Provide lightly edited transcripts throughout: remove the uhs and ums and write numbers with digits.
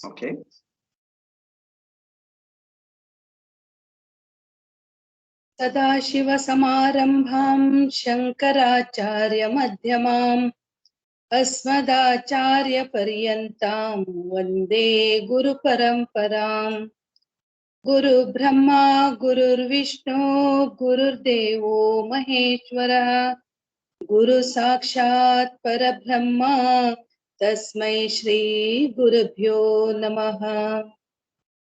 Okay. Sadashiva-samarambham Shankaracharya-madhyamam Asmadacharya-paryantam Vande Guru-paramparam. Guru Brahma, Guru Vishnu, Guru Devo Maheshwara, Guru Sakshat Parabrahma, Tasmai Shri Gurubhyo Namaha.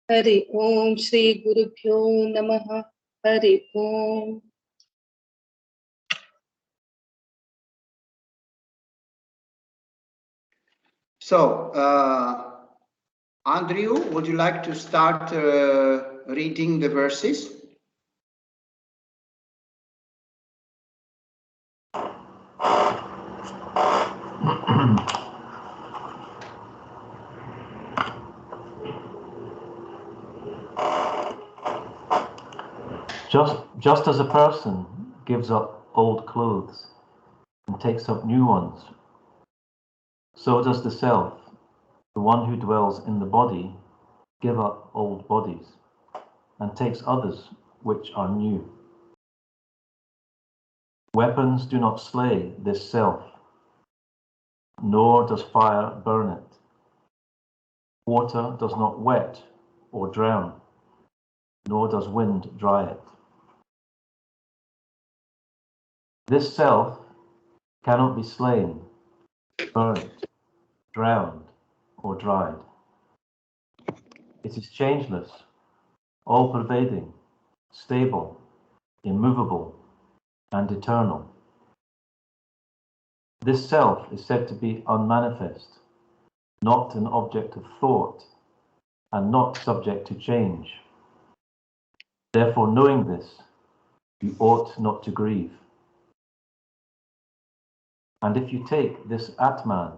Hari Om Shri Gurubhyo Namaha. Hari Om. So, Andrew, would you like to start reading the verses? Just as a person gives up old clothes and takes up new ones, so does the self, the one who dwells in the body, give up old bodies and takes others which are new. Weapons do not slay this self, nor does fire burn it. Water does not wet or drown, nor does wind dry it. This self cannot be slain, burnt, drowned, or dried. It is changeless, all-pervading, stable, immovable, and eternal. This self is said to be unmanifest, not an object of thought, and not subject to change. Therefore, knowing this, you ought not to grieve. And if you take this atman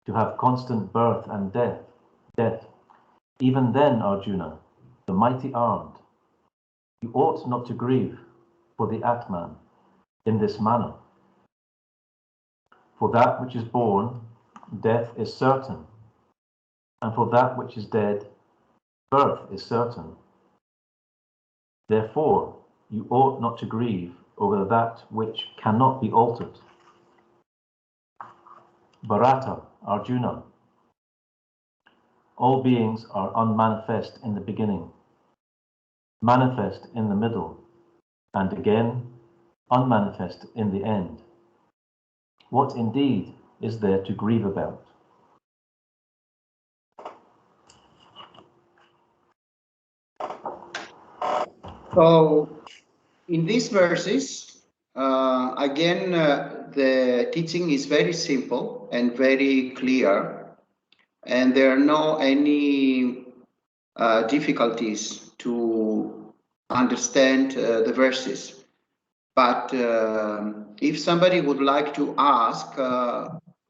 to have constant birth and death, even then, Arjuna, the mighty armed, you ought not to grieve for the atman in this manner. For that which is born, death is certain, and for that which is dead, birth is certain. Therefore, you ought not to grieve over that which cannot be altered. Bharata, Arjuna, all beings are unmanifest in the beginning, manifest in the middle, and again unmanifest in the end. What indeed is there to grieve about? So, in these verses, again, the teaching is very simple and very clear, and there are no any difficulties to understand the verses. But if somebody would like to ask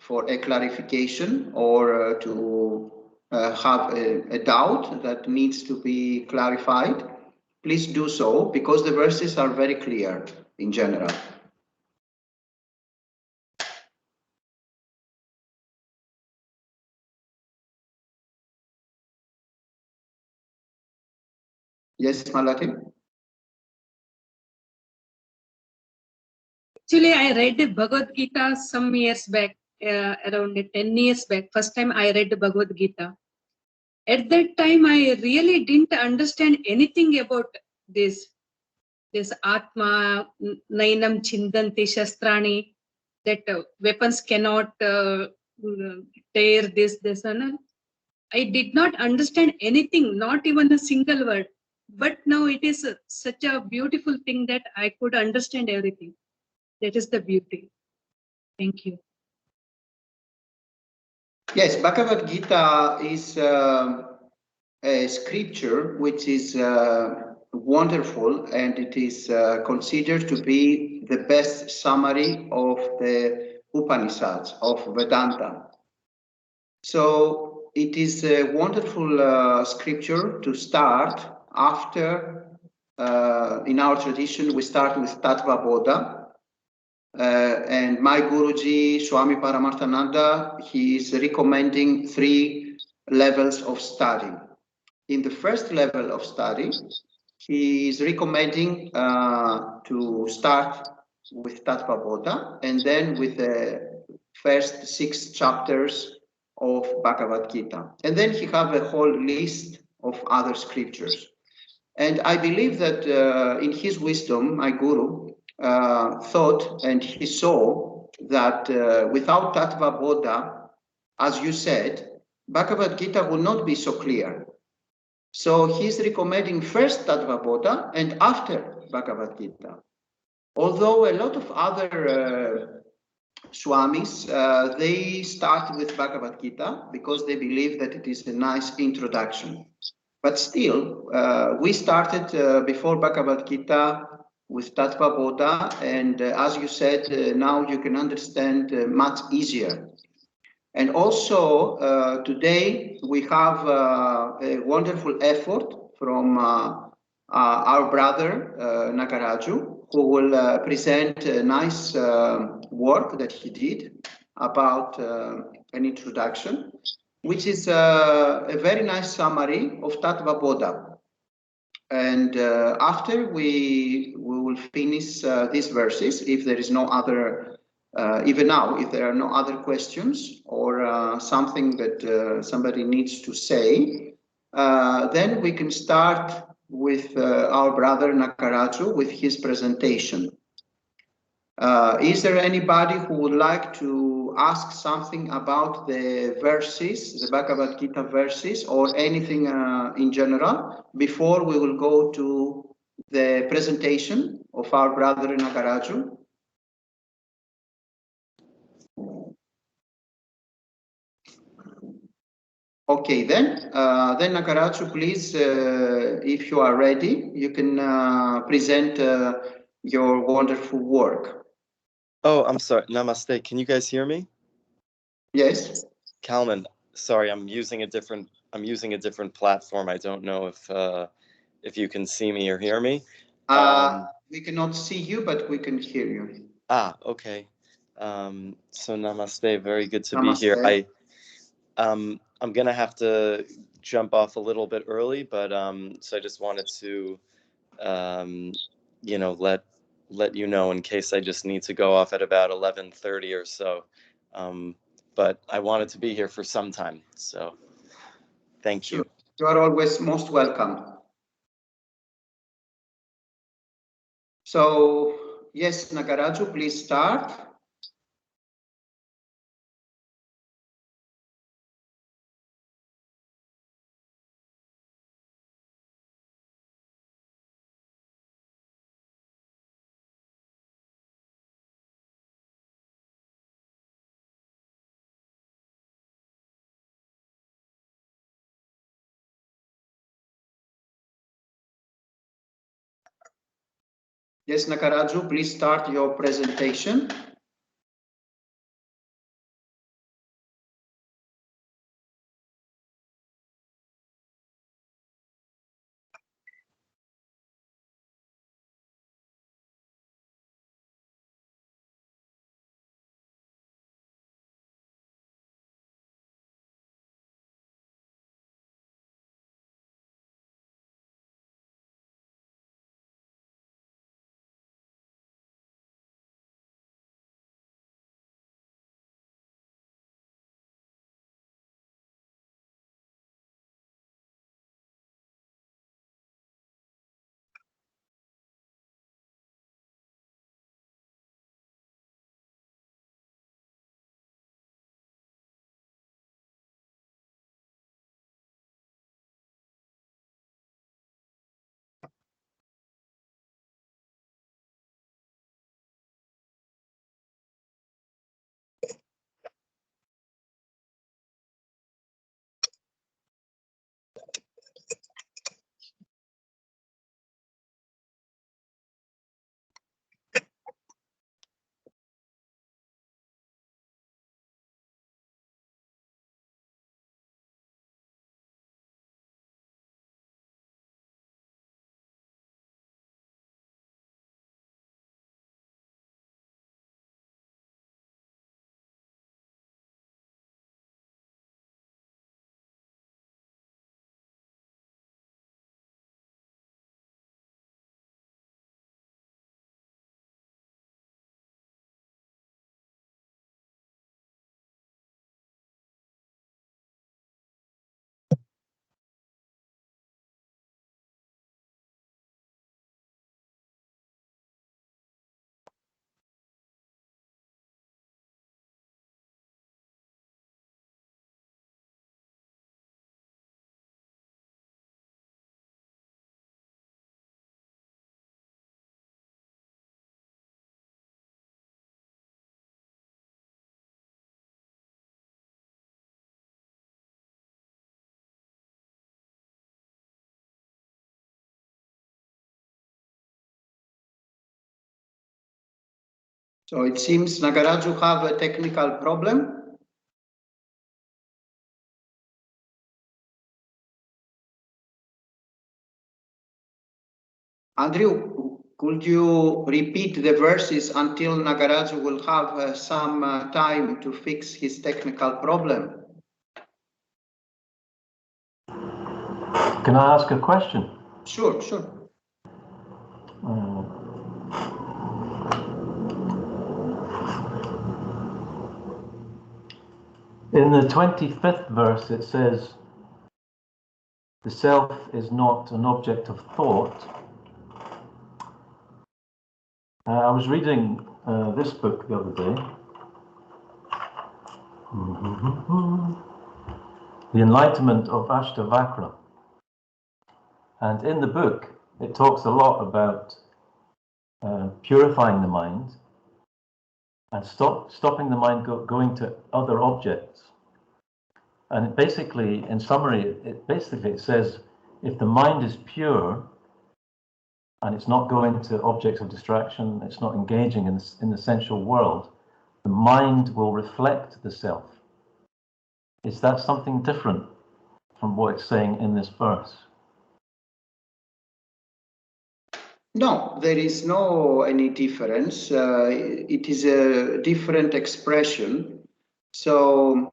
for a clarification or to have a doubt that needs to be clarified, please do so, because the verses are very clear in general. Yes, Malati? Actually, I read the Bhagavad Gita some years back, around 10 years back. First time I read the Bhagavad Gita. At that time, I really didn't understand anything about this Atma, Nainam Chindanti Shastrani, that weapons cannot tear this, and I did not understand anything, not even a single word. But now it is such a beautiful thing that I could understand everything. That is the beauty. Thank you. Yes, Bhagavad Gita is a scripture which is wonderful, and it is considered to be the best summary of the Upanishads, of Vedanta. So it is a wonderful scripture to start after, in our tradition, we start with Tattva Bodha. And my Guruji, Swami Paramarthananda, he is recommending 3 levels of study. In the first level of study, he is recommending to start with Tattva Bodha and then with the first 6 chapters of Bhagavad Gita. And then he have a whole list of other scriptures. And I believe that in his wisdom, my guru thought and he saw that without Tattva Bodha, as you said, Bhagavad Gita will not be so clear. So he's recommending first Tattva Bodha and after Bhagavad Gita. Although a lot of other Swamis, they start with Bhagavad Gita because they believe that it is a nice introduction. But still, we started before Bhagavad Gita with Tattva Bodha, and as you said, now you can understand much easier. And also, today we have a wonderful effort from our brother Nagaraju, who will present a nice work that he did about an introduction, which is a very nice summary of Tattva Bodha. And after we will finish these verses, if there is no other, even now, if there are no other questions or something that somebody needs to say, then we can start with our brother Nagaraju with his presentation. Is there anybody who would like to ask something about the verses, the Bhagavad Gita verses, or anything in general, before we will go to the presentation of our brother Nagaraju? Okay, then Nagaraju, please, if you are ready, you can present your wonderful work. Oh, I'm sorry. Namaste. Can you guys hear me? Yes. Kalman, sorry, I'm using a different platform. I don't know if you can see me or hear me. We cannot see you, but we can hear you. Okay. So namaste. Very good to Namaste. be here. I'm gonna have to jump off a little bit early, but so I just wanted to let you know in case I just need to go off at about 11:30 or so. But I wanted to be here for some time, so thank you. You are always most welcome. So, yes, Nagaraju, please start. Yes, Nagaraju, please start your presentation. So it seems Nagaraju have a technical problem. Andrew, could you repeat the verses until Nagaraju will have some time to fix his technical problem? Can I ask a question? Sure, sure. In the 25th verse, it says, the self is not an object of thought. I was reading this book the other day, The Enlightenment of Ashtavakra. And in the book, it talks a lot about purifying the mind and stopping the mind going to other objects. And it basically, in summary, it says, if the mind is pure and it's not going to objects of distraction, it's not engaging in the sensual world, the mind will reflect the self. Is that something different from what it's saying in this verse? No, there is no any difference. It is a different expression. So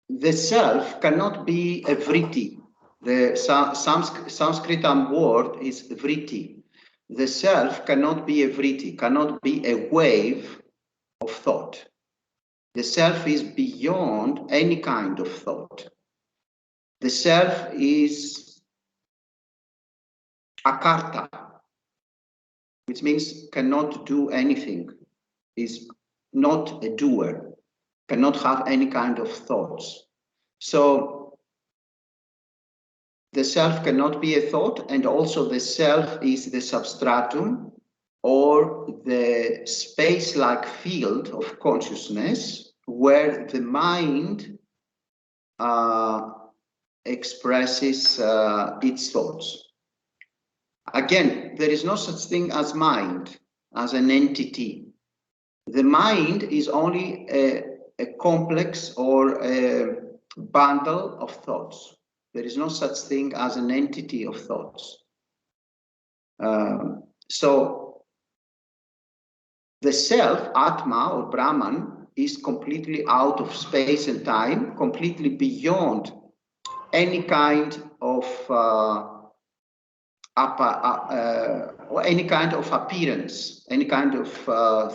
the self cannot be a vritti. The Sanskrit word is vritti. The self cannot be a vritti, cannot be a wave of thought. The self is beyond any kind of thought. The self is akarta, which means cannot do anything, is not a doer, cannot have any kind of thoughts. So the self cannot be a thought, and also the self is the substratum or the space-like field of consciousness where the mind expresses its thoughts. Again, there is no such thing as mind, as an entity. The mind is only a complex or a bundle of thoughts. There is no such thing as an entity of thoughts. So the self, Atma or Brahman, is completely out of space and time, completely beyond any kind of or any kind of appearance, any kind of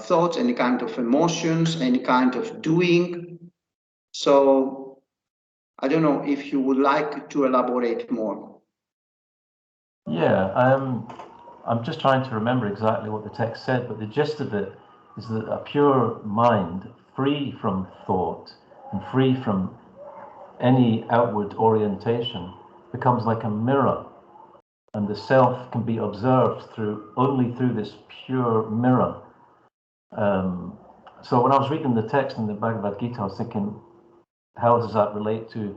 thoughts, any kind of emotions, any kind of doing. So I don't know if you would like to elaborate more. Yeah, I'm just trying to remember exactly what the text said, but the gist of it is that a pure mind, free from thought and free from any outward orientation, becomes like a mirror, and the self can be observed only through this pure mirror. So when I was reading the text in the Bhagavad Gita, I was thinking, how does that relate to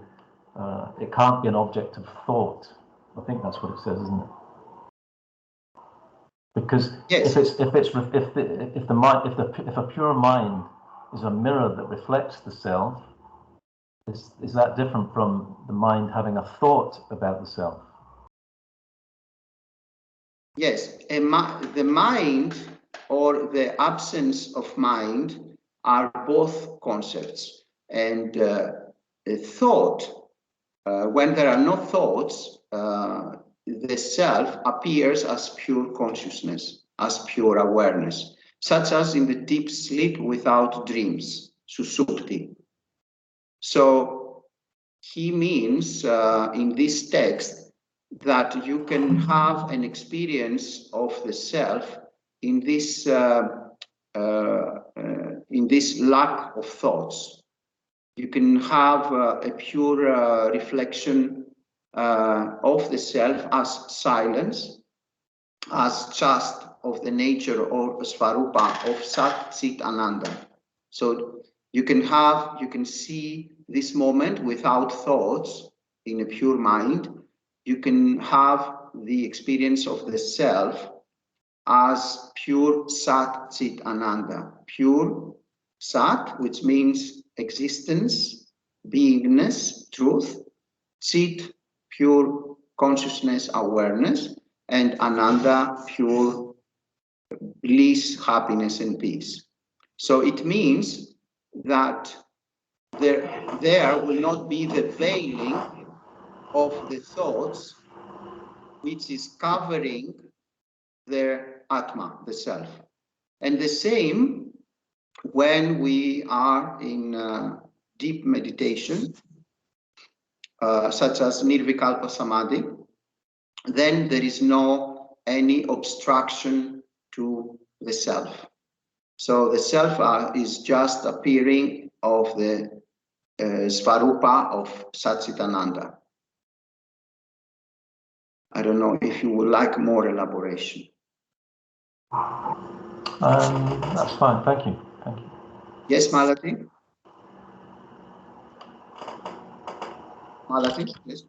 it can't be an object of thought? I think that's what it says, isn't it? Because yes. if a pure mind is a mirror that reflects the self, is that different from the mind having a thought about the self? Yes, the mind or the absence of mind are both concepts. And a thought, when there are no thoughts, the self appears as pure consciousness, as pure awareness, such as in the deep sleep without dreams, susupti. So he means in this text that you can have an experience of the self in this lack of thoughts. You can have a pure reflection of the self as silence, as just of the nature or svarupa of Satchitananda. So you can see this moment without thoughts in a pure mind. You can have the experience of the self as pure Sat Chit Ananda. Pure Sat, which means existence, beingness, truth. Chit, pure consciousness, awareness. And Ananda, pure bliss, happiness, and peace. So it means that there will not be the veiling of the thoughts which is covering their Atma, the self. And the same when we are in deep meditation, such as Nirvikalpa Samadhi, then there is no any obstruction to the self. So the self is just appearing of the Svarupa of Satchitananda. I don't know if you would like more elaboration. That's fine. Thank you. Thank you. Yes, Malati? Malati, yes.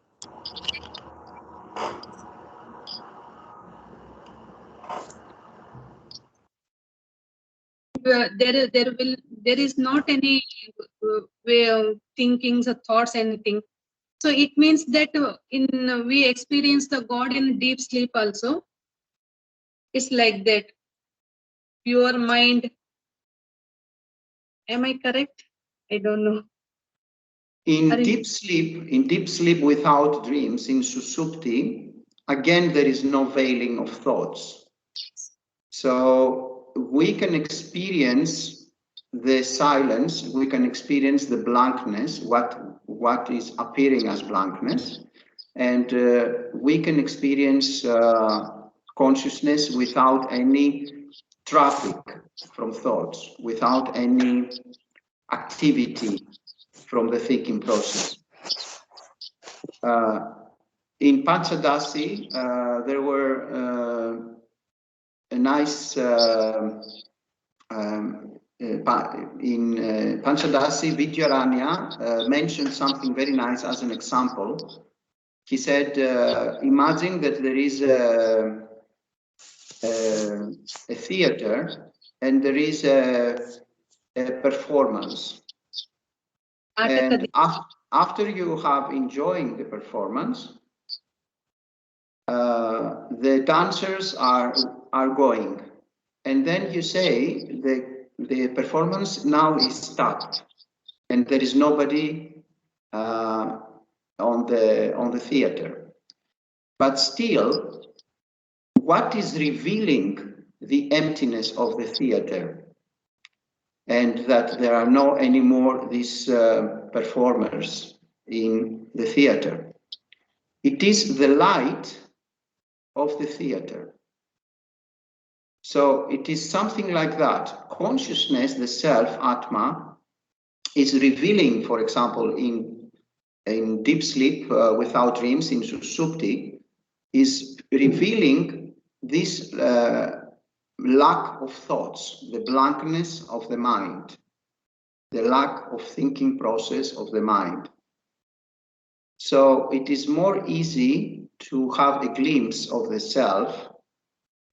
There is not any way of thinking, or thoughts, anything. So it means that we experience the God in deep sleep also. It's like that. Pure mind. Am I correct? I don't know. In deep sleep without dreams, in Susupti, again, there is no veiling of thoughts. So we can experience the silence, we can experience the blankness, what is appearing as blankness, and we can experience consciousness without any traffic from thoughts, without any activity from the thinking process. In Panchadasi, there were a nice in Panchadasi, Vidyaranya mentioned something very nice as an example. He said, imagine that there is a theater and there is a performance. And after you have enjoying the performance, the dancers are going, and then you say the performance now is stopped, and there is nobody on the theater. But still, what is revealing the emptiness of the theater, and that there are no anymore these performers in the theater? It is the light of the theater. So it is something like that. Consciousness, the self, Atma, is revealing, for example, in deep sleep without dreams, in Susupti, is revealing this lack of thoughts, the blankness of the mind, the lack of thinking process of the mind. So it is more easy to have a glimpse of the self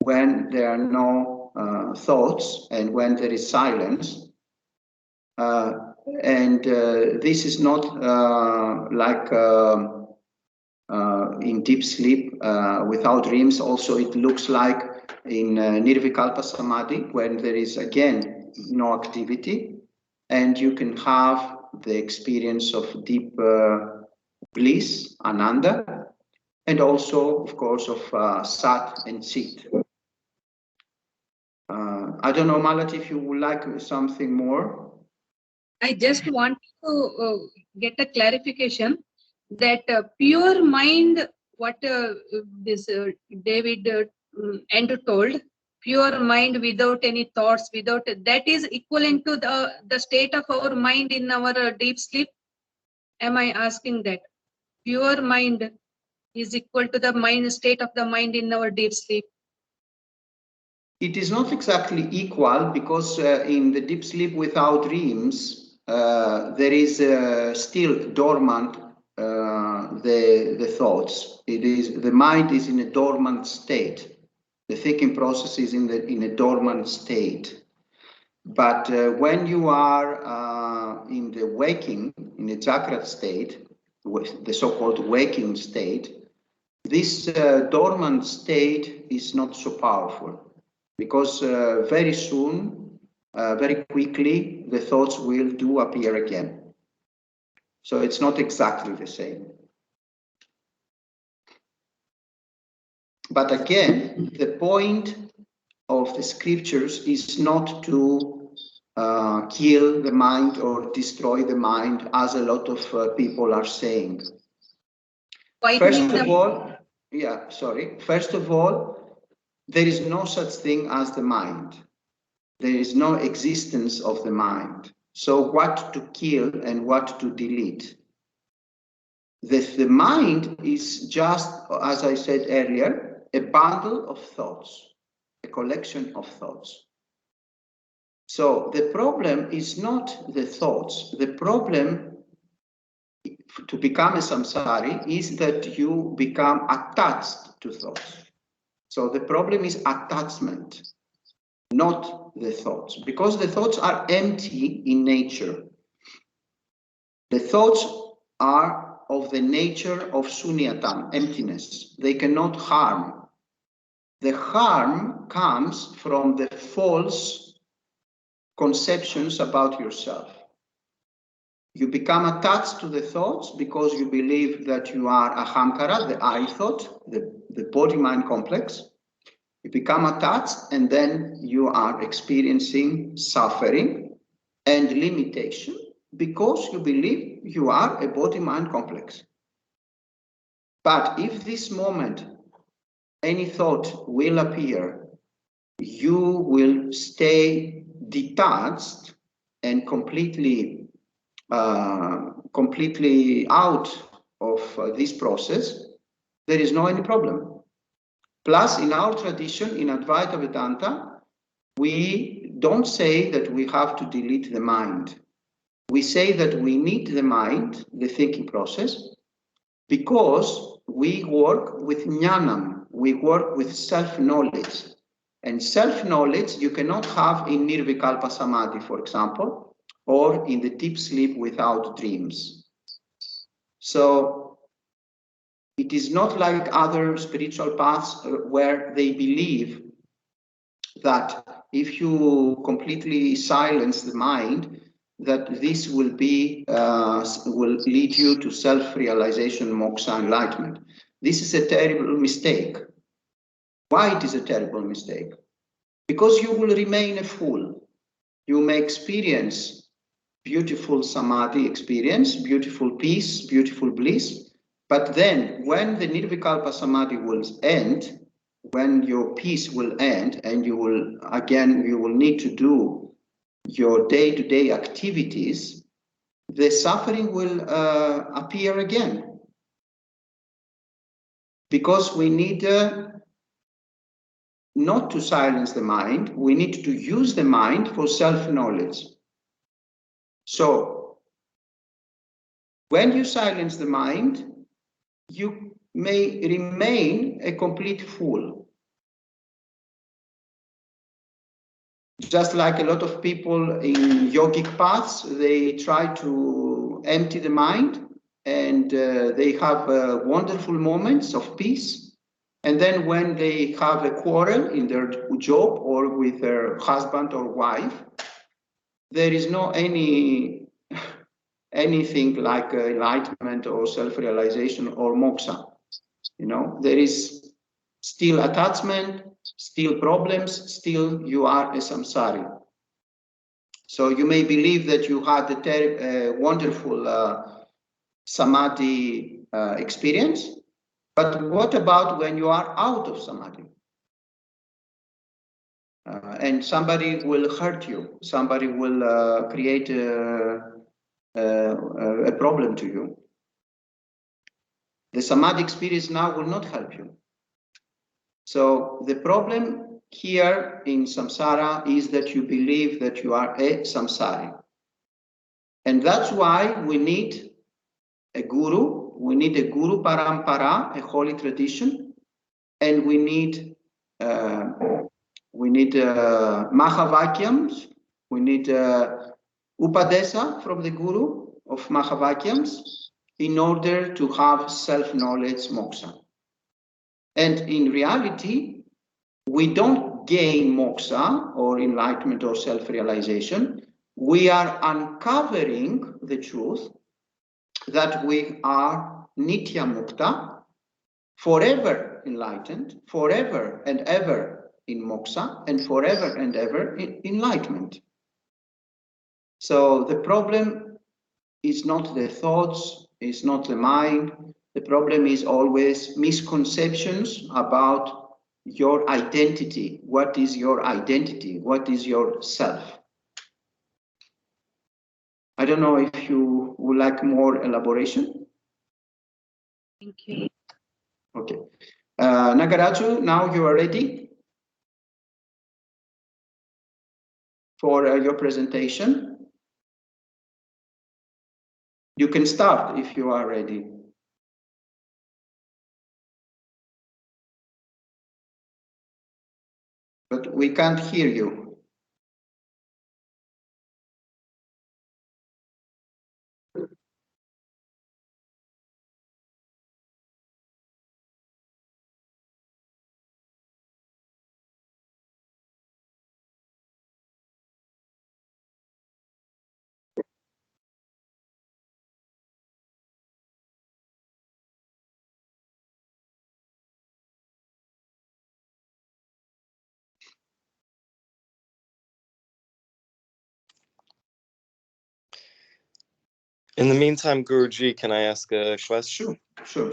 when there are no thoughts and when there is silence. And this is not like in deep sleep without dreams. Also, it looks like in Nirvikalpa Samadhi, when there is again no activity, and you can have the experience of deep bliss, Ananda, and also, of course, of Sat and Chit. I don't know, Malati, if you would like something more. I just want to get a clarification that pure mind, what this David Andrew told, pure mind without any thoughts, without, that is equivalent to the state of our mind in our deep sleep. Am I asking that? Pure mind is equal to the mind state of the mind in our deep sleep. It is not exactly equal, because in the deep sleep without dreams, there is still dormant the thoughts. It is, the mind is in a dormant state. The thinking process is in a dormant state. But when you are in the waking, in the Jagrata state, the so-called waking state, this dormant state is not so powerful, because very soon, very quickly, the thoughts will do appear again. So it's not exactly the same. But again, the point of the scriptures is not to kill the mind or destroy the mind, as a lot of people are saying. First of all, there is no such thing as the mind. There is no existence of the mind. So what to kill and what to delete? The mind is just, as I said earlier, a bundle of thoughts, a collection of thoughts. So the problem is not the thoughts. The problem to become a samsari is that you become attached to thoughts. So the problem is attachment, not the thoughts, because the thoughts are empty in nature. The thoughts are of the nature of sunyatam, emptiness. They cannot harm. The harm comes from the false conceptions about yourself. You become attached to the thoughts because you believe that you are Ahamkara, the I thought, the body-mind complex. You become attached, and then you are experiencing suffering and limitation because you believe you are a body-mind complex. But if this moment any thought will appear, you will stay detached and completely out of this process. There is no any problem. Plus, in our tradition, in Advaita Vedanta, we don't say that we have to delete the mind. We say that we need the mind, the thinking process, because we work with jnanam, we work with self-knowledge. And self-knowledge you cannot have in nirvikalpa samadhi, for example, or in the deep sleep without dreams. So it is not like other spiritual paths where they believe that if you completely silence the mind, that this will lead you to self-realization, moksha, enlightenment. This is a terrible mistake. Why it is a terrible mistake? Because you will remain a fool. You may experience beautiful samadhi experience, beautiful peace, beautiful bliss, but then when the nirvikalpa samadhi will end, when your peace will end and you will need to do your day-to-day activities, the suffering will appear again. Because we need not to silence the mind, we need to use the mind for self-knowledge. So, when you silence the mind, you may remain a complete fool. Just like a lot of people in yogic paths, they try to empty the mind and they have wonderful moments of peace. And then when they have a quarrel in their job or with their husband or wife, there is no anything like enlightenment or self-realization or moksha. You know, there is still attachment, still problems, still you are a samsari. So you may believe that you had a wonderful samadhi experience, but what about when you are out of samadhi? And somebody will hurt you, somebody will create a problem to you. The samadhi experience now will not help you. So the problem here in samsara is that you believe that you are a samsari. And that's why we need a guru parampara, a holy tradition, and we need we need Mahavakyams, we need Upadesa from the Guru of Mahavakyams in order to have self-knowledge moksha. And in reality, we don't gain moksha or enlightenment or self-realization. We are uncovering the truth that we are nitya mukta, forever enlightened, forever and ever in moksha, and forever and ever in enlightenment. So the problem is not the thoughts, is not the mind. The problem is always misconceptions about your identity. What is your identity? What is your self? I don't know if you would like more elaboration. Thank you. Okay. Nagaraju, now you are ready for your presentation. You can start if you are ready. But we can't hear you. In the meantime, Guruji, can I ask a question? Sure.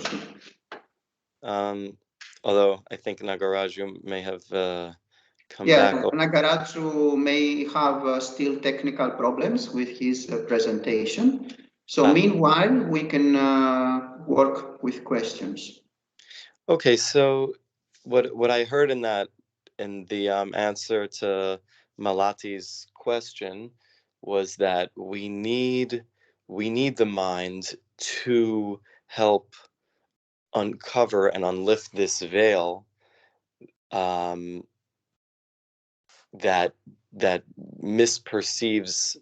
Although I think Nagaraju may have come Yeah, back. Nagaraju may have still technical problems with his presentation. So meanwhile, we can work with questions. Okay, so what I heard in the answer to Malati's question was that we need the mind to help uncover and unlift this veil that misperceives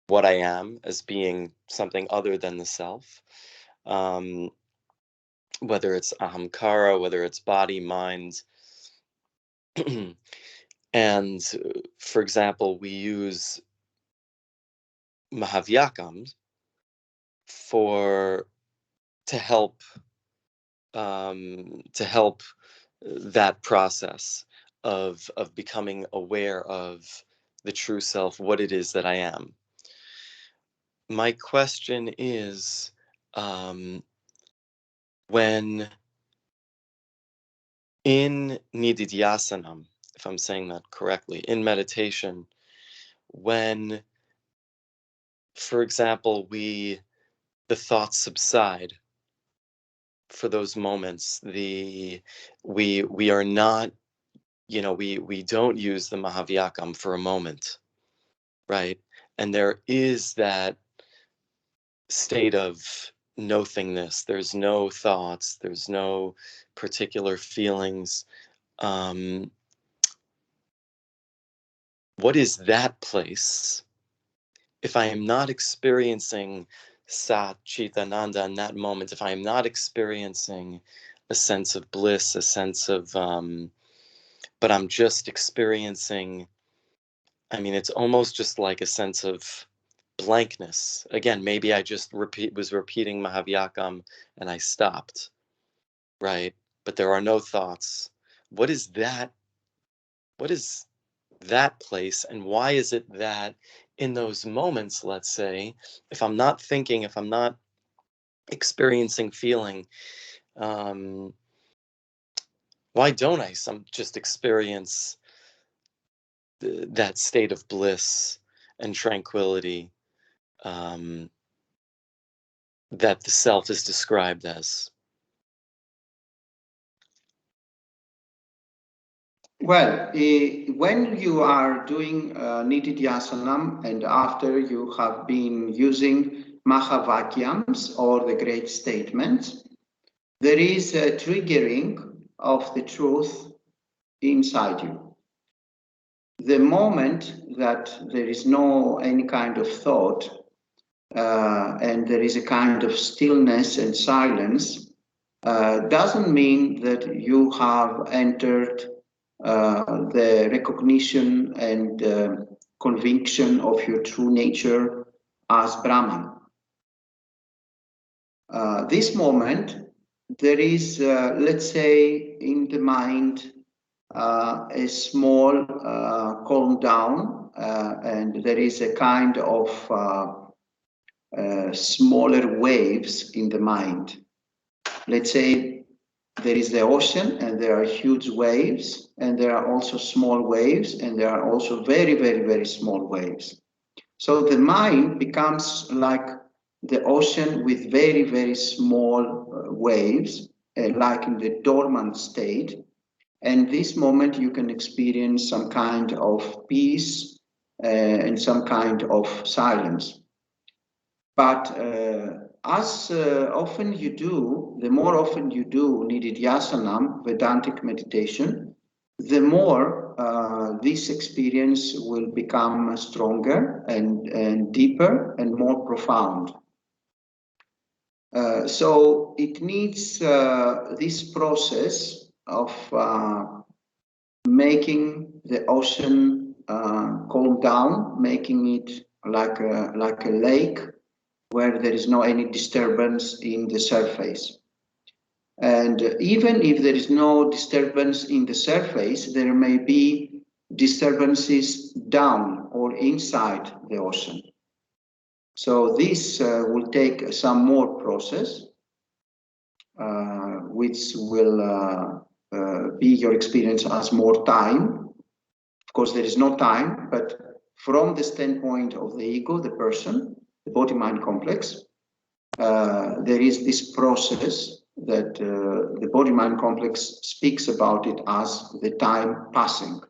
what I am as being something other than the self, whether it's Ahamkara, whether it's body, mind. And for example, we use Mahavyakams to help that process of becoming aware of the true self, what it is that I am. My question is, when in Nididhyasanam, if I'm saying that correctly, in meditation, when, for example, the thoughts subside for those moments, we are not, we don't use the Mahavyakam for a moment, right? And there is that state of nothingness. There's no thoughts, there's no particular feelings. What is that place? If I am not experiencing Satchitananda in that moment, if I am not experiencing a sense of bliss, a sense of, but I'm just experiencing, it's almost just like a sense of blankness. Again, maybe I just was repeating Mahavyakam and I stopped, right? But there are no thoughts. What is that place, and why is it that in those moments, let's say, if I'm not thinking, if I'm not experiencing feeling, why don't I just experience that state of bliss and tranquility that the self is described as? Well, when you are doing Nididhyasanam and after you have been using Mahavakyams or the great statements, there is a triggering of the truth inside you. The moment that there is no any kind of thought and there is a kind of stillness and silence, doesn't mean that you have entered the recognition and conviction of your true nature as Brahman. This moment, there is, let's say, in the mind, a small calm down, and there is a kind of smaller waves in the mind. Let's say there is the ocean and there are huge waves, and there are also small waves, and there are also very, very, very small waves. So the mind becomes like the ocean with very, very small waves, like in the dormant state. And this moment you can experience some kind of peace and some kind of silence. But as often you do, the more often you do Nididhyasanam, Vedantic meditation, the more this experience will become stronger and deeper and more profound. So it needs this process of making the ocean calm down, making it like a lake where there is no any disturbance in the surface. And even if there is no disturbance in the surface, there may be disturbances down or inside the ocean. So this will take some more process, which will be your experience as more time. Of course, there is no time, but from the standpoint of the ego, the person, the body-mind complex, there is this process that the body-mind complex speaks about it as the time passing.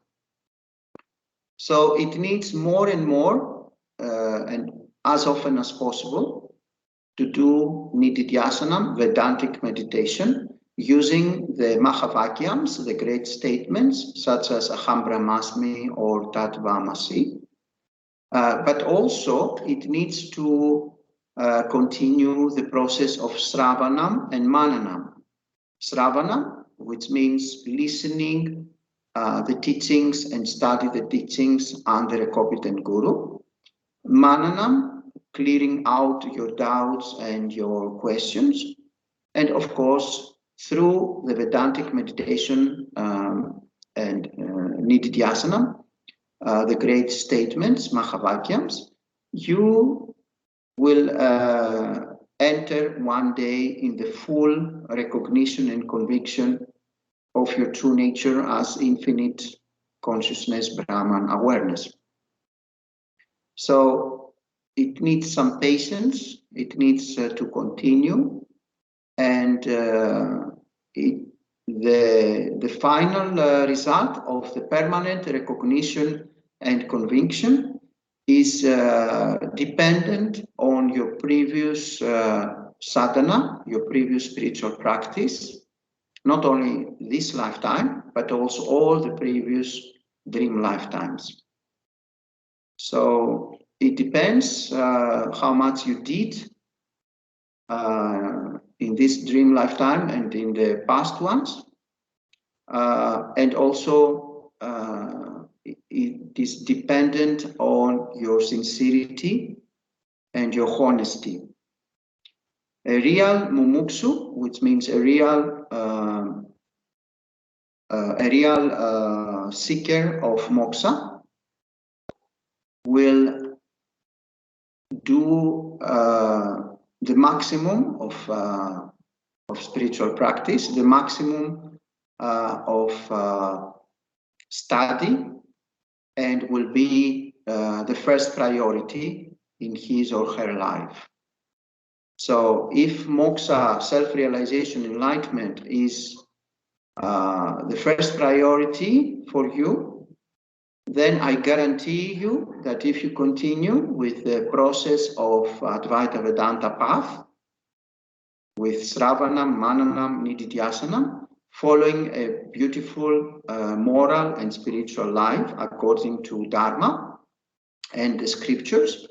So it needs more and more, and as often as possible, to do Nididhyasanam, Vedantic meditation, using the Mahavakyams, the great statements, such as Aham Brahmasmi or Tattvamasi. But also it needs to continue the process of Sravanam and Mananam. Sravanam, which means listening the teachings and study the teachings under a competent guru. Mananam, clearing out your doubts and your questions. And of course, through the Vedantic meditation and Nididhyasanam, the great statements, Mahavakyams, you will enter one day in the full recognition and conviction of your true nature as infinite consciousness, Brahman awareness. So it needs some patience, it needs to continue, and the final result of the permanent recognition and conviction is dependent on your previous sadhana, your previous spiritual practice, not only this lifetime, but also all the previous dream lifetimes. So it depends how much you did in this dream lifetime and in the past ones. And also it is dependent on your sincerity and your honesty. A real mumukshu, which means a real seeker of moksha, will do the maximum of spiritual practice, the maximum of study, and will be the first priority in his or her life. So if moksha, self-realization, enlightenment is the first priority for you, then I guarantee you that if you continue with the process of Advaita Vedanta path, with Sravanam, Mananam, Nididhyasanam, following a beautiful moral and spiritual life according to Dharma and the scriptures,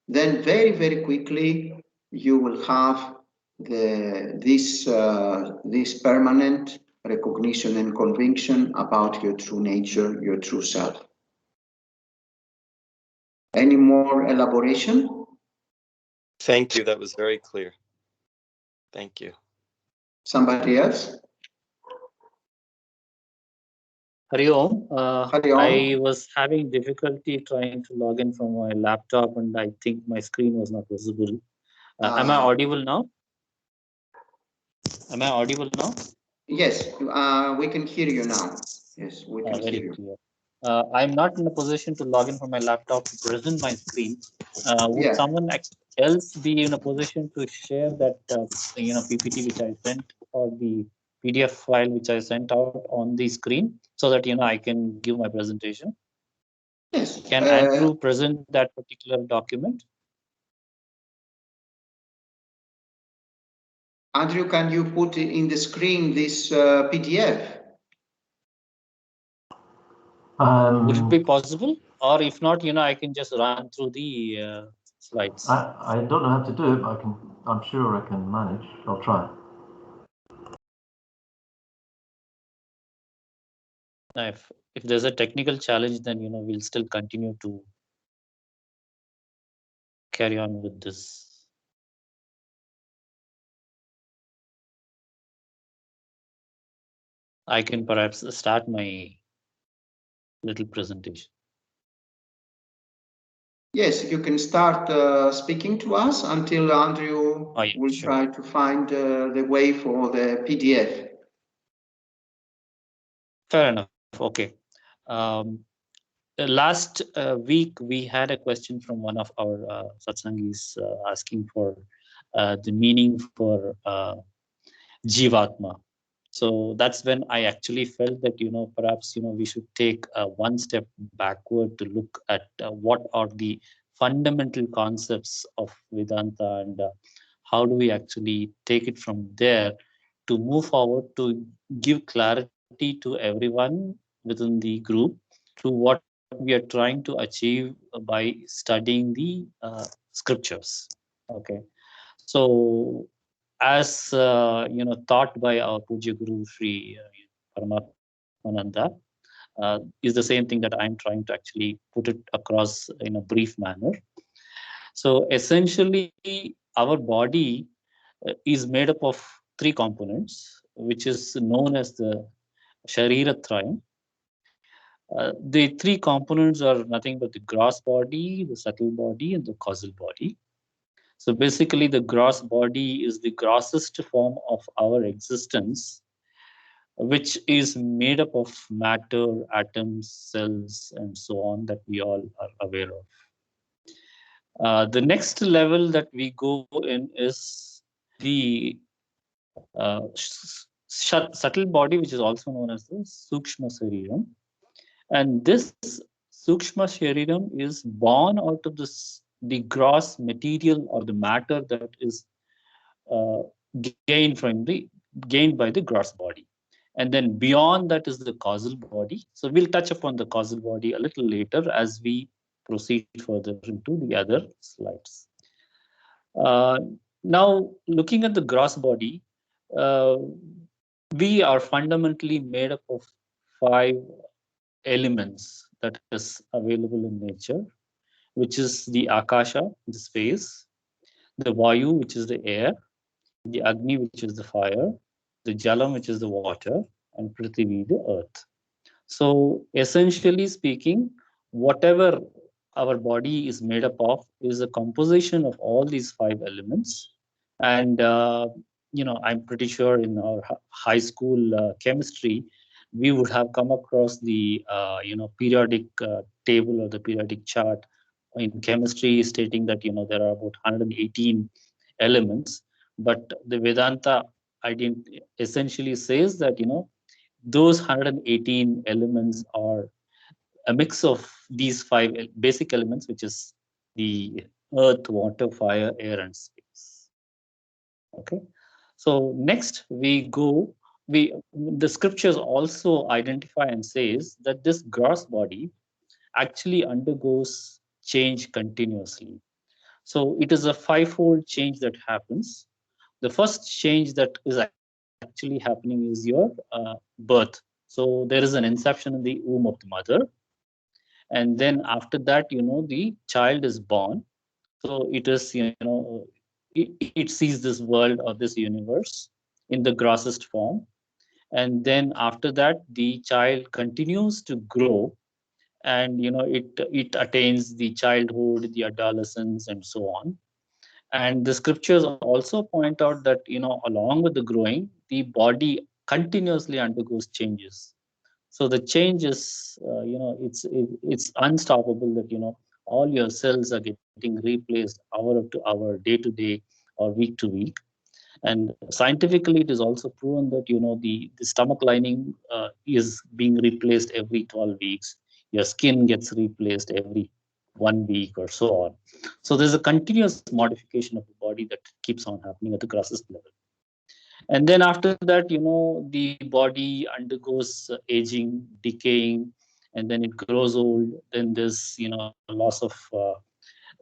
then very quickly you will have this permanent recognition and conviction about your true nature, your true self. Any more elaboration? Thank you. That was very clear. Thank you. Somebody else? Hari Om. Hari Om. I was having difficulty trying to log in from my laptop, and I think my screen was not visible. Am I audible now? Am I audible now? Yes, we can hear you now. Yes, we can hear you. Clear. I'm not in a position to log in from my laptop to present my screen. Would someone else be in a position to share that PPT which I sent, or the PDF file which I sent out on the screen, so that I can give my presentation? Yes. Can Andrew present that particular document? Andrew, can you put in the screen this PDF? Would it be possible? Or if not, I can just run through the slides. I don't know how to do it, but I'm sure I can manage. I'll try. If there's a technical challenge, then we'll still continue to carry on with this. I can perhaps start my little presentation. Yes, you can start speaking to us until Andrew will try to find the way for the PDF. Fair enough. Okay. Last week, we had a question from one of our satsangis asking for the meaning for Jivatma. So that's when I actually felt that, perhaps, we should take one step backward to look at what are the fundamental concepts of Vedanta, and how do we actually take it from there to move forward to give clarity to everyone within the group to what we are trying to achieve by studying the scriptures. Okay. So, as taught by our Puja Guru Sri Paramatmananda, is the same thing that I'm trying to actually put it across in a brief manner. So essentially, our body is made up of three components, which is known as the Shariratrayam. The three components are nothing but the gross body, the subtle body, and the causal body. So basically, the gross body is the grossest form of our existence, which is made up of matter, atoms, cells, and so on, that we all are aware of. The next level that we go in is the subtle body, which is also known as the Sukshma Shariram. And this Sukshma Shariram is born out of the gross material or the matter that is gained by the gross body. And then beyond that is the causal body. So we'll touch upon the causal body a little later as we proceed further into the other slides. Now, looking at the gross body, we are fundamentally made up of 5 elements that is available in nature, which is the Akasha, the space, the Vayu, which is the air, the Agni, which is the fire, the Jalam, which is the water, and Prithvi, the earth. So essentially speaking, whatever our body is made up of is a composition of all these 5 elements. And I'm pretty sure in our high school chemistry, we would have come across the periodic table or the periodic chart in chemistry stating that there are about 118 elements. But the Vedanta essentially says that those 118 elements are a mix of these 5 basic elements, which is the earth, water, fire, air, and space. Okay. So next we go the scriptures also identify and says that this gross body actually undergoes change continuously. So it is a fivefold change that happens. The first change that is actually happening is your birth. So there is an inception in the womb of the mother, and then after that, the child is born. So it is, it sees this world or this universe in the grossest form, and then after that, the child continues to grow, and it attains the childhood, the adolescence, and so on. And the scriptures also point out that along with the growing, the body continuously undergoes changes. So the change is it's unstoppable, that all your cells are getting replaced hour to hour, day to day, or week to week. And scientifically, it is also proven that the stomach lining is being replaced every 12 weeks. Your skin gets replaced every 1 week or so on. So there's a continuous modification of the body that keeps on happening at the grossest level. And then after that, the body undergoes aging, decaying, and then it grows old. Then there's loss of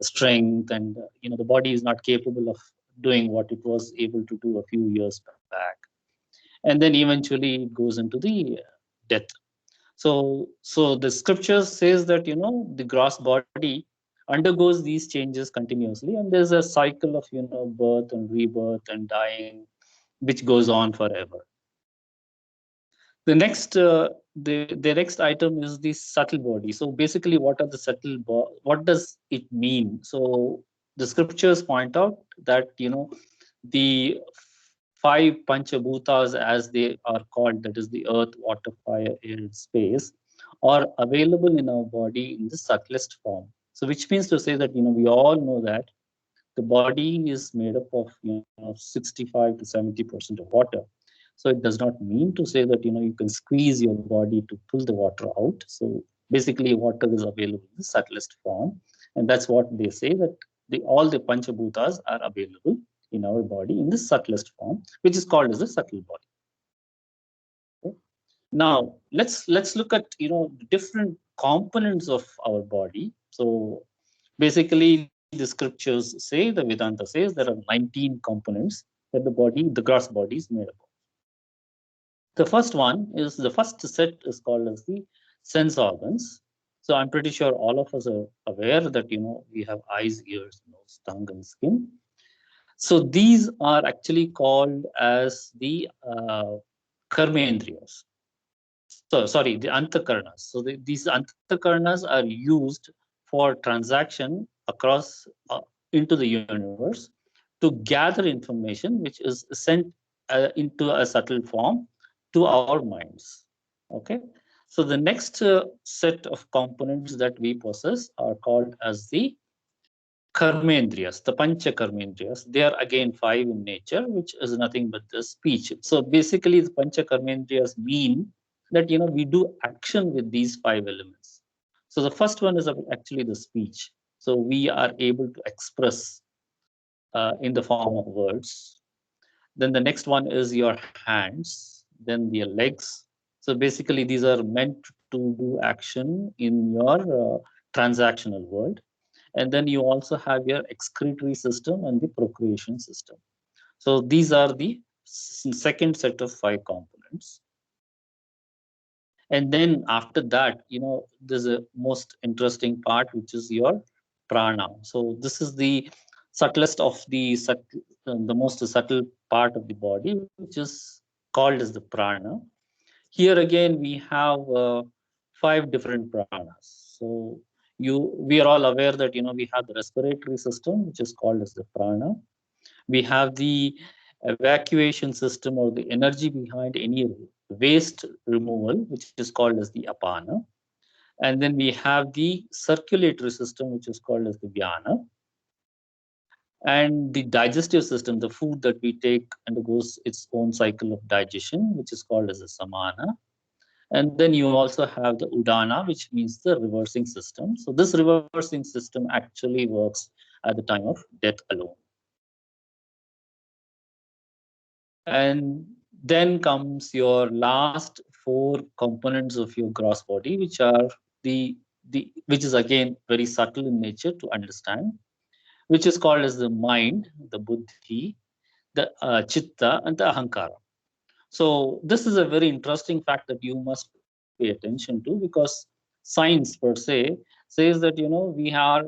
strength, and the body is not capable of doing what it was able to do a few years back. And then eventually it goes into the death. So the scriptures says that the gross body undergoes these changes continuously, and there's a cycle of birth and rebirth and dying, which goes on forever. The next the next item is the subtle body. So basically, what are the what does it mean? So the scriptures point out that the five panchabhutas, as they are called, that is the earth, water, fire, air, and space, are available in our body in the subtlest form. So which means to say that we all know that the body is made up of 65 to 70% of water. So it does not mean to say that you can squeeze your body to pull the water out. So basically, water is available in the subtlest form, and that's what they say, that all the panchabhutas are available in our body in the subtlest form, which is called as the subtle body. Okay. Now let's look at different components of our body. So basically, the scriptures say, the Vedanta says, there are 19 components that the gross body is made up of. The first set is called as the sense organs. So I'm pretty sure all of us are aware that we have eyes, ears, nose, tongue, and skin. So these are actually called as the karmendriyas. So sorry, the antakarnas. So these antakarnas are used for transaction across into the universe to gather information, which is sent into a subtle form to our minds. Okay. So the next set of components that we possess are called as the karmendriyas, the pancha karmendriyas. They are again 5 in nature, which is nothing but the speech. So basically, the pancha karmendriyas mean that we do action with these 5 elements. So the first one is actually the speech. So we are able to express in the form of words. Then the next one is your hands, then your legs. So basically, these are meant to do action in your transactional world. And then you also have your excretory system and the procreation system. So these are the second set of 5 components. And then after that, there's a most interesting part, which is your prana. So this is the subtlest of the most subtle part of the body, which is called as the prana. Here again, we have 5 different pranas. So we are all aware that we have the respiratory system, which is called as the prana. We have the evacuation system, or the energy behind any waste removal, which is called as the apana. And then we have the circulatory system, which is called as the vyana. And the digestive system, the food that we take, undergoes its own cycle of digestion, which is called as the samana. And then you also have the udana, which means the reversing system. So this reversing system actually works at the time of death alone. And Then comes your last 4 components of your gross body, which are which is again very subtle in nature to understand, which is called as the mind, the buddhi, the chitta, and the ahankara. So this is a very interesting fact that you must pay attention to, because science per se says that we are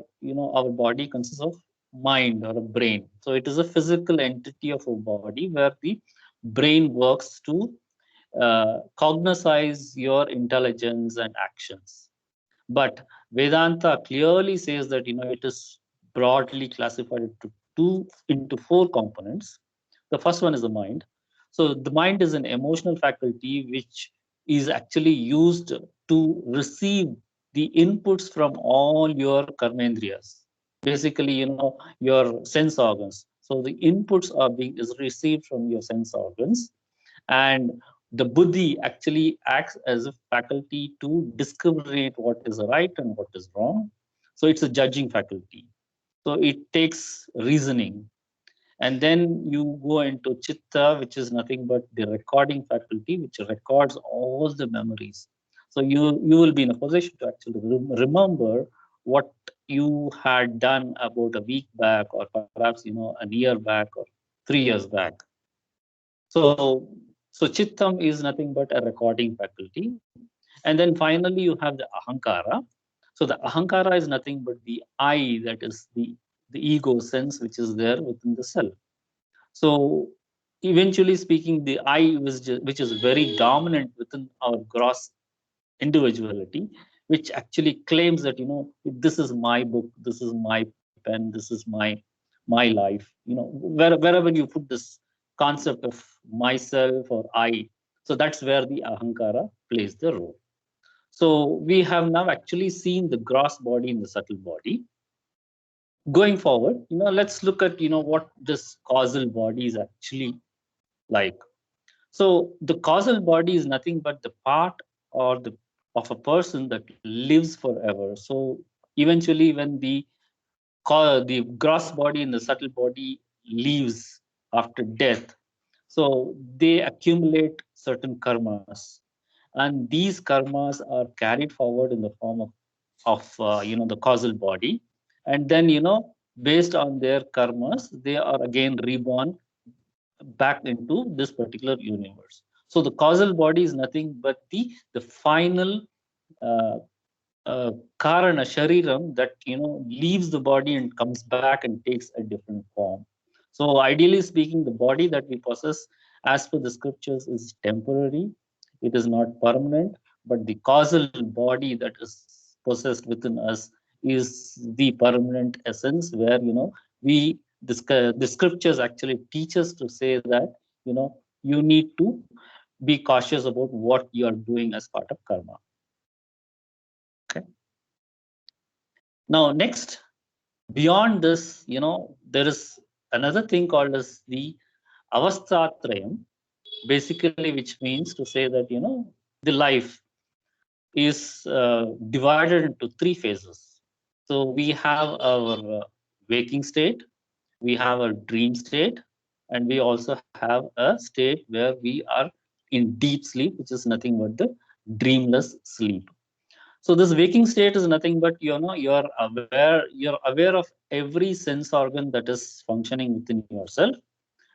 our body consists of mind or a brain. So it is a physical entity of a body where the brain works to cognize your intelligence and actions. But Vedanta clearly says that it is broadly classified into 4 components. The first one is the mind. So the mind is an emotional faculty which is actually used to receive the inputs from all your karmendriyas. Basically, your sense organs. So the inputs is received from your sense organs, and the buddhi actually acts as a faculty to discriminate what is right and what is wrong. So it's a judging faculty. So it takes reasoning. And then you go into chitta, which is nothing but the recording faculty, which records all the memories. So you will be in a position to actually remember what you had done about a week back, or perhaps a year back or 3 years back. So chittam is nothing but a recording faculty. And then finally you have the ahankara. So the ahankara is nothing but the I, that is the ego sense which is there within the self. So eventually speaking, the I, which is very dominant within our gross individuality, which actually claims that this is my book, this is my pen, this is my life. Wherever you put this concept of myself or I, so that's where the ahankara plays the role. So we have now actually seen the gross body and the subtle body. Going forward, let's look at what this causal body is actually like. So the causal body is nothing but the part or of a person that lives forever. So eventually, when the gross body and the subtle body leaves after death, so they accumulate certain karmas, and these karmas are carried forward in the form of the causal body, and then based on their karmas, they are again reborn back into this particular universe. So the causal body is nothing but the final karana shariram that leaves the body and comes back and takes a different form. So ideally speaking, the body that we possess as per the scriptures is temporary, it is not permanent, but the causal body that is possessed within us is the permanent essence, where the scriptures actually teach us to say that you need to be cautious about what you are doing as part of karma. Okay. Now next, beyond this, there is another thing called as the avastatrayam, basically, which means to say that the life is divided into 3 phases. So we have our waking state, we have a dream state, and we also have a state where we are in deep sleep, which is nothing but the dreamless sleep. So this waking state is nothing but you're aware of every sense organ that is functioning within yourself,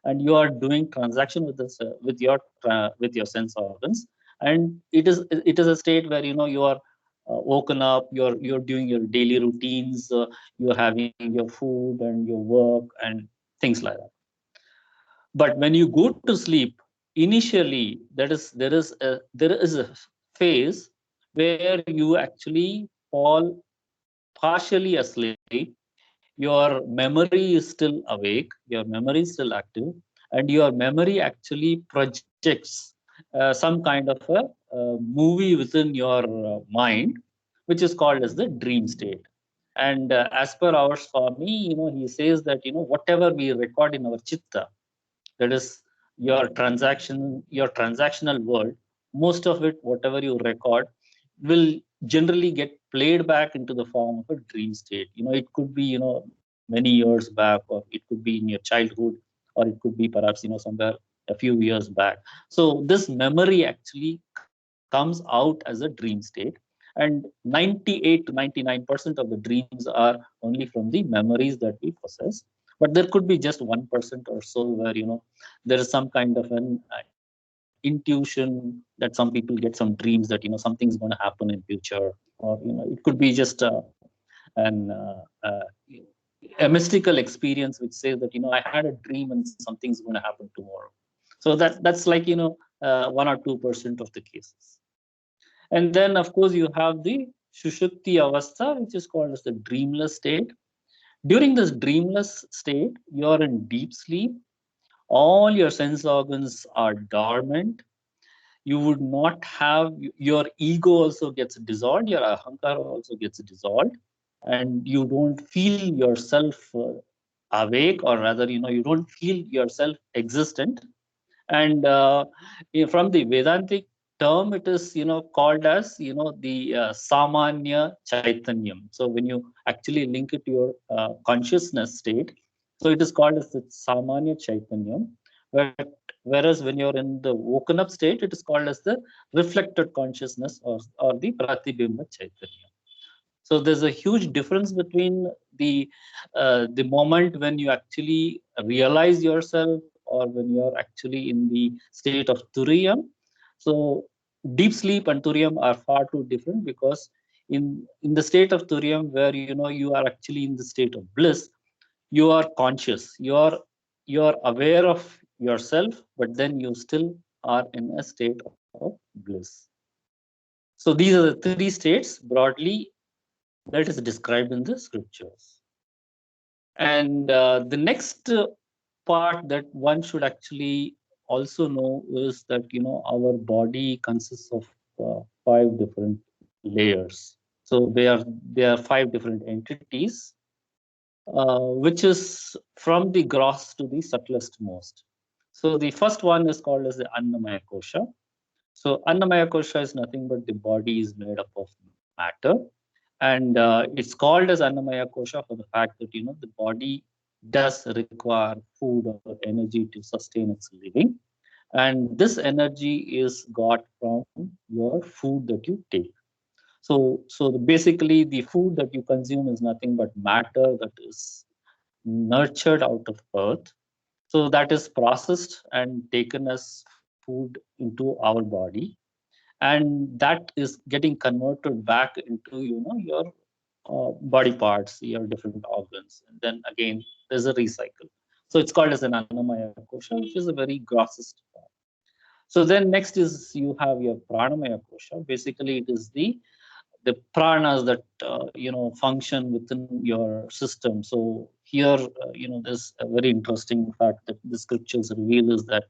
and you are doing transaction with this with your sense organs, and it is a state where you are woken up, you're doing your daily routines, you're having your food and your work and things like that. But when you go to sleep, initially there is a phase where you actually fall partially asleep. Your memory is still awake, your memory is still active, and your memory actually projects some kind of a movie within your mind, which is called as the dream state. And as per our Swami, he says that whatever we record in our chitta, that is your transactional world, most of it, whatever you record, will generally get played back into the form of a dream state. It could be many years back, or it could be in your childhood, or it could be perhaps somewhere a few years back. So this memory actually comes out as a dream state, and 98 to 99% of the dreams are only from the memories that we possess. But there could be just 1% or so where there is some kind of an intuition that some people get some dreams that something's going to happen in future, or it could be just an a mystical experience which says that I had a dream and something's going to happen tomorrow. So that's like 1 or 2% of the cases. And then of course you have the Shushukti Avastha, which is called as the dreamless state. During this dreamless state, you're in deep sleep. All your sense organs are dormant. You would not have, your ego also gets dissolved, your Ahamkara also gets dissolved, and you don't feel yourself awake, or rather, you don't feel yourself existent. And from the Vedantic term, it is called as the Samanya Chaitanyam. So when you actually link it to your consciousness state, so it is called as the Samanya Chaitanyam. Whereas when you're in the woken up state, it is called as the reflected consciousness, or the Pratibimba Chaitanya. So there's a huge difference between the moment when you actually realize yourself, or when you're actually in the state of Turiyam. So deep sleep and Turiyam are far too different, because in the state of Turiyam, where you are actually in the state of bliss, you are conscious, you are aware of yourself, but then you still are in a state of bliss. So these are the 3 states broadly that is described in the scriptures. And the next part that one should actually also know is that our body consists of 5 different layers. So they are 5 different entities, which is from the gross to the subtlest most. So the first one is called as the Annamaya Kosha. So Annamaya Kosha is nothing but the body is made up of matter. And it's called as Annamaya Kosha for the fact that the body does require food or energy to sustain its living, and this energy is got from your food that you take. So basically the food that you consume is nothing but matter that is nurtured out of earth. So that is processed and taken as food into our body, and that is getting converted back into your body parts, your different organs, and then again there's a recycle. So it's called as an Annamaya Kosha, which is a very grossest form. So then next is you have your Pranamaya Kosha. Basically it is the pranas that function within your system. So here there's a very interesting fact that the scriptures reveal is that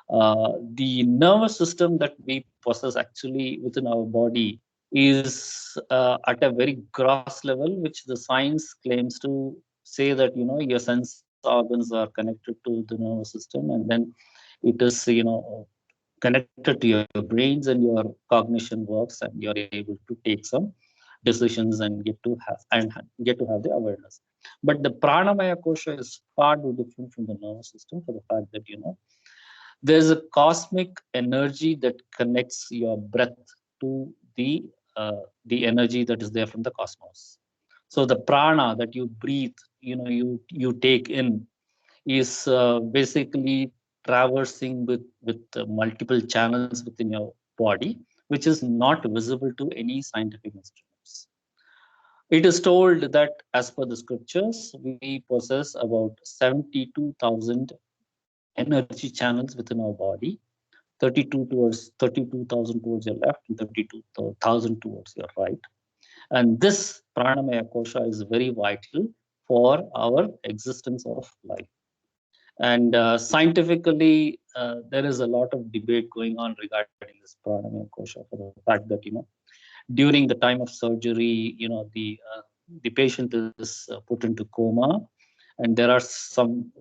the nervous system that we possess actually within our body is at a very gross level, which the science claims to say that your sense organs are connected to the nervous system, and then it is connected to your brains, and your cognition works, and you're able to take some decisions and get to have the awareness. But the Pranamaya Kosha is far too different from the nervous system, for the fact that there's a cosmic energy that connects your breath to the energy that is there from the cosmos. So the prana that you breathe, you take in, is basically traversing with multiple channels within your body, which is not visible to any scientific instruments. It is told that as per the scriptures, we possess about 72,000 energy channels within our body, 32,000 towards your left and 32,000 towards your right. And this Pranamaya Kosha is very vital for our existence of life. And scientifically, there is a lot of debate going on regarding this Pranamaya Kosha, for the fact that during the time of surgery, the patient is put into coma, and there are some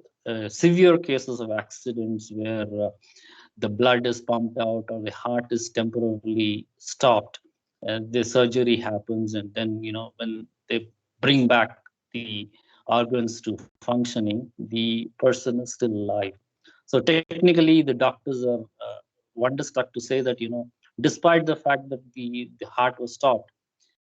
severe cases of accidents where the blood is pumped out, or the heart is temporarily stopped. The surgery happens, and then when they bring back the organs to functioning, the person is still alive. So technically, the doctors are wonderstruck to say that, despite the fact that the heart was stopped,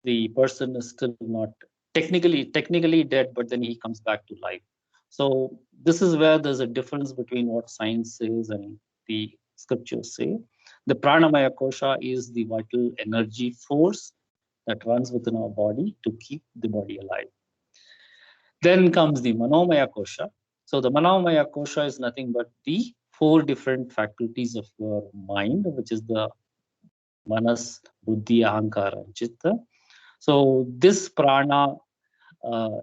the person is still not technically dead, but then he comes back to life. So this is where there's a difference between what science says and the scriptures say. The Pranamaya Kosha is the vital energy force that runs within our body to keep the body alive. Then comes the Manomaya Kosha. So the Manomaya Kosha is nothing but the 4 different faculties of your mind, which is the Manas, Buddhi, Ahamkara, and Chitta. So this prana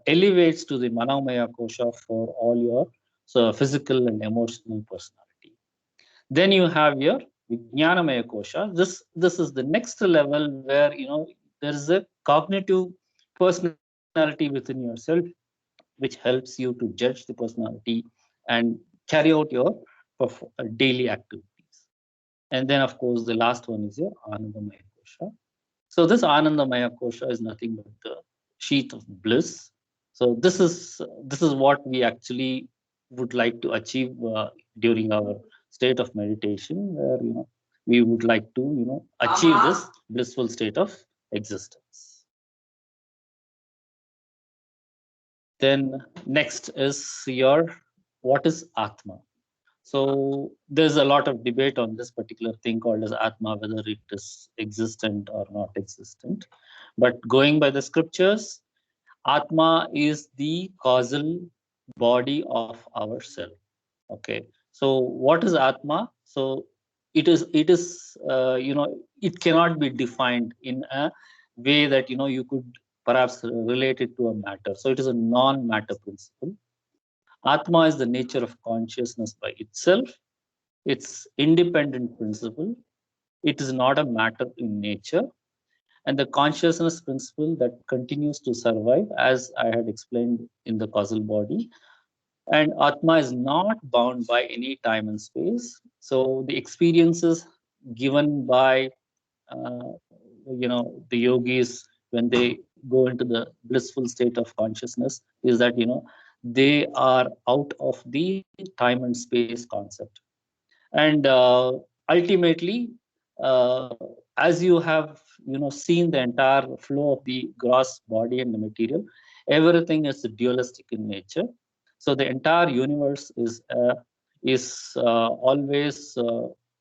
elevates to the Manomaya Kosha for all your physical and emotional personality. Then you have your Vijnanamaya Kosha. This is the next level where there is a cognitive personality within yourself, which helps you to judge the personality and carry out your daily activities. And then, of course, the last one is your Anandamaya Kosha. So this Anandamaya Kosha is nothing but the sheath of bliss. So this is what we actually would like to achieve during our state of meditation, where we would like to achieve this blissful state of existence. Then next is what is Atma. So there's a lot of debate on this particular thing called as Atma, whether it is existent or not existent. But going by the scriptures, Atma is the causal body of our self. Okay. So what is Atma? So it is it cannot be defined in a way that you could perhaps relate it to a matter. So it is a non-matter principle. Atma is the nature of consciousness by itself. It's independent principle. It is not a matter in nature. And the consciousness principle that continues to survive, as I had explained in the causal body. And Atma is not bound by any time and space. So the experiences given by the yogis when they go into the blissful state of consciousness is that they are out of the time and space concept. And ultimately, as you have seen the entire flow of the gross body and the material, everything is dualistic in nature. So the entire universe is always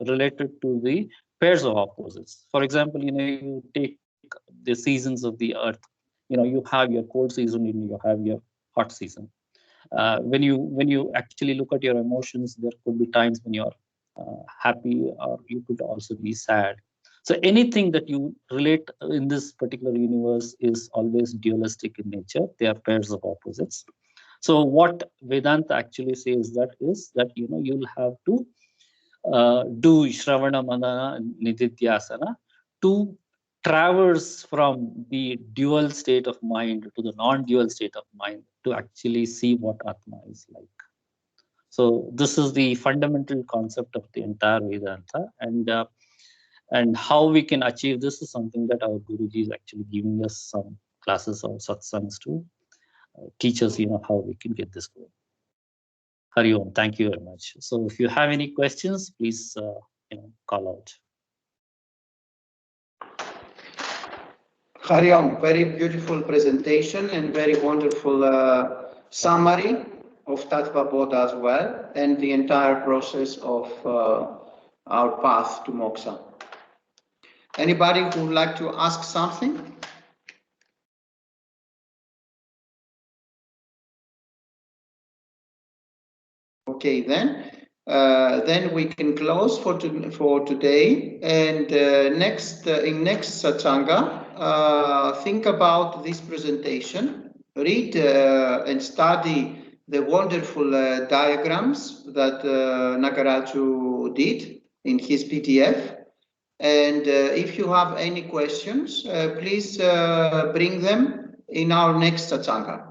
related to the pairs of opposites. For example, you take the seasons of the earth. You have your cold season and you have your hot season. When you actually look at your emotions, there could be times when you're happy, or you could also be sad. So anything that you relate in this particular universe is always dualistic in nature. They are pairs of opposites. So what Vedanta actually says is that you'll have to do Shravana, Manana, and Nididhyasana to traverse from the dual state of mind to the non-dual state of mind to actually see what Atma is like. So this is the fundamental concept of the entire Vedanta, and how we can achieve this is something that our Guruji is actually giving us some classes or satsangs to teach us, how we can get this going. Hari Om, thank you very much. So if you have any questions, please, call out. Hari Om, very beautiful presentation and very wonderful summary of Tattva Bodha as well, and the entire process of our path to moksha. Anybody who would like to ask something? Okay, then we can close for today. And in next Satsanga, think about this presentation, read and study the wonderful diagrams that Nagaraju did in his PDF. And if you have any questions, please bring them in our next Satsanga.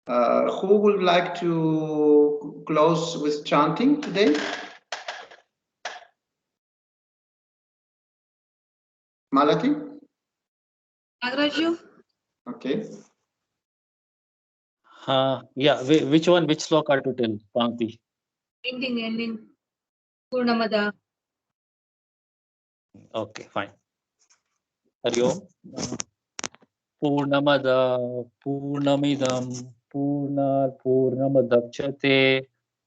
Who would like to close with chanting today? Malati? Nagaraju? Okay. Yeah, which sloka to tell, Panti? Ending. Purnamada. Okay, fine. Hari Om. Purnamada Purnamidam Purnamadapchate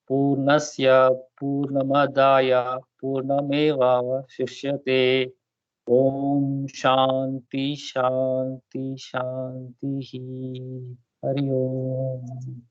Purnasya Purnamadaya Purnameva Shishyate. Om Shanti Shanti Shanti. Hari Om.